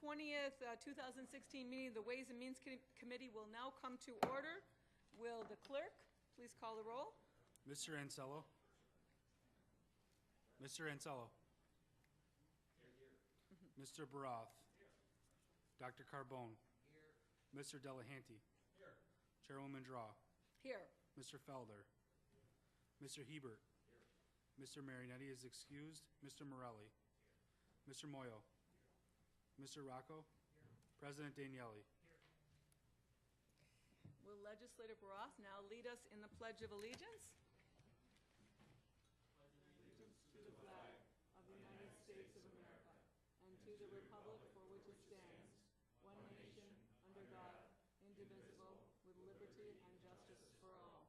20th, 2016 meeting of the Ways and Means Committee will now come to order. Will the clerk please call the roll? Mr. Ansello. Mr. Ansello. Here. Mr. Baroth. Here. Dr. Carbone. Here. Mr. Delahanty. Here. Chairwoman Draw. Here. Mr. Felder. Mr. Hebert. Here. Mr. Marinetti is excused. Mr. Morelli. Here. Mr. Moyo. Here. Mr. Rocco. Here. President Daniele. Here. Will Legislator Baroth now lead us in the Pledge of Allegiance? To the flag of the United States of America and to the republic for which it stands, one nation, under God, indivisible, with liberty and justice for all.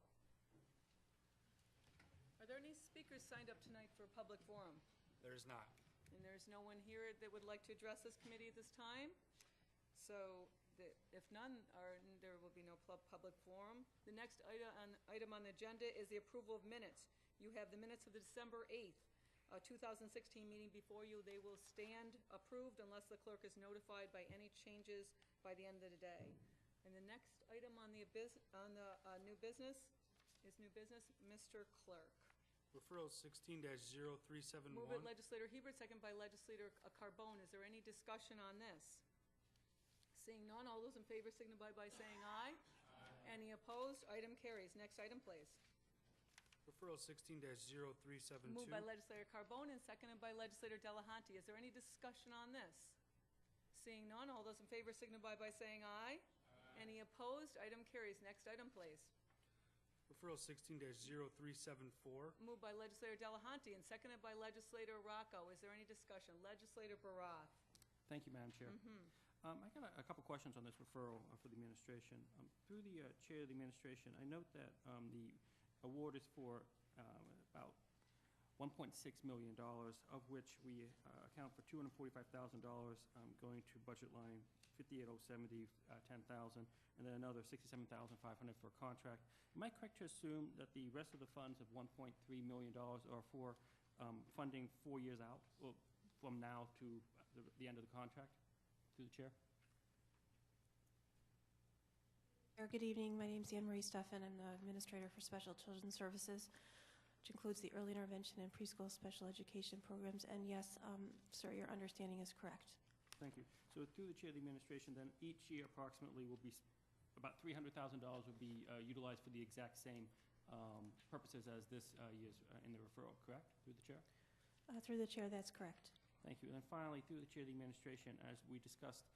Are there any speakers signed up tonight for a public forum? There is not. And there's no one here that would like to address this committee at this time? So if none, there will be no public forum. The next item on the agenda is the approval of minutes. You have the minutes of the December 8th, 2016 meeting before you. They will stand approved unless the clerk is notified by any changes by the end of the day. And the next item on the new business is new business. Mr. Clerk. Referral 16-0371. Move it Legislator Hebert, second by Legislator Carbone. Is there any discussion on this? Seeing none, all those in favor signify by saying aye. Aye. Any opposed? Item carries. Next item, please. Referral 16-0372. Moved by Legislator Carbone and seconded by Legislator Delahanty. Is there any discussion on this? Seeing none, all those in favor signify by saying aye. Aye. Any opposed? Item carries. Next item, please. Referral 16-0374. Moved by Legislator Delahanty and seconded by Legislator Rocco. Is there any discussion? Legislator Baroth. Thank you, Madam Chair. I got a couple questions on this referral for the administration. Through the chair of the administration, I note that the award is for about $1.6 million, of which we account for $245,000 going to budget line 58070, 10,000, and then another 67,500 for a contract. Am I correct to assume that the rest of the funds of $1.3 million are for funding 4 years out, well, from now to the end of the contract? Through the chair. Good evening. My name is Anne Marie Steffen. I'm the Administrator for Special Children's Services, which includes the early intervention and preschool special education programs. And yes, sir, your understanding is correct. Thank you. So through the chair of the administration, then each year approximately will be about $300,000 will be utilized for the exact same purposes as this year's in the referral, correct? Through the chair? Through the chair, that's correct. Thank you. And then finally, through the chair of the administration, as we discussed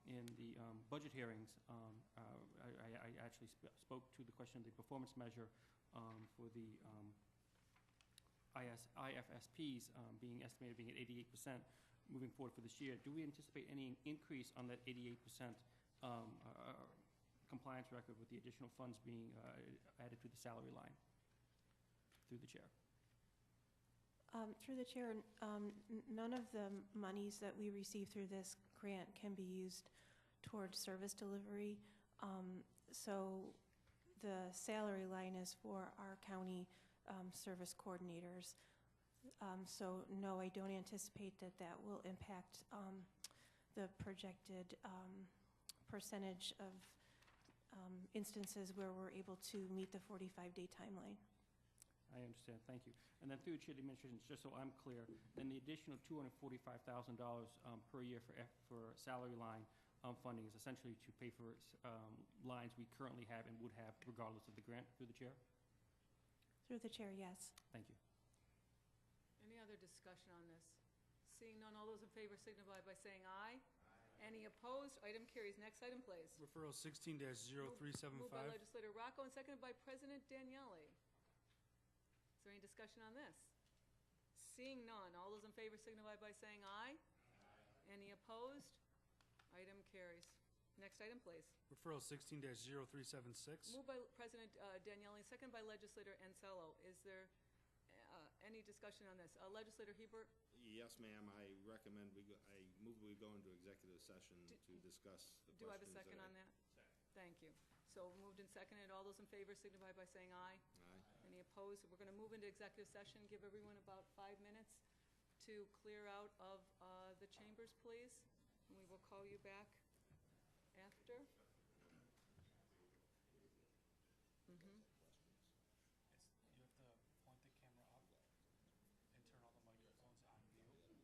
in the budget hearings, I actually spoke to the question of the performance measure for the IFSPs being estimated being at 88% moving forward for this year. Do we anticipate any increase on that 88% compliance record with the additional funds being added to the salary line? Through the chair. Through the chair, none of the monies that we receive through this grant can be used towards service delivery. So the salary line is for our county service coordinators. So no, I don't anticipate that that will impact the projected percentage of instances where we're able to meet the 45-day timeline. I understand. Thank you. And then through the chair of the administration, just so I'm clear, then the additional $245,000 per year for salary line funding is essentially to pay for lines we currently have and would have regardless of the grant. Through the chair? Through the chair, yes. Thank you. Any other discussion on this? Seeing none, all those in favor signify by saying aye. Aye. Any opposed? Item carries. Next item, please. Referral 16-0375. Moved by Legislator Rocco and seconded by President Daniele. Is there any discussion on this? Seeing none, all those in favor signify by saying aye. Aye. Any opposed? Item carries. Next item, please. Referral 16-0376. Moved by President Daniele, seconded by Legislator Ansello. Is there any discussion on this? Legislator Hebert? Yes, ma'am. I recommend I move we go into executive session to discuss the questions. Do I have a second on that? Second. Thank you. So moved and seconded. All those in favor signify by saying aye. Aye. Any opposed? We're going to move into executive session. Give everyone about 5 minutes to clear out of the chambers, please. and we will call you back after. Mhm. You have to point the camera up and turn all the microphones on view.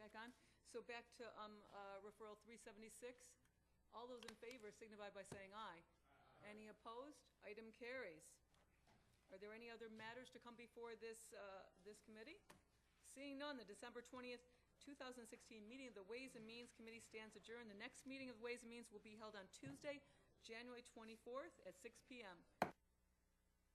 back on. So back to referral 376. All those in favor signify by saying aye. Any opposed? Item carries. Are there any other matters to come before this committee? Seeing none, the December 20th, 2016 meeting of the Ways and Means Committee stands adjourned. The next meeting of the Ways and Means will be held on Tuesday, January 24th at 6 p.m.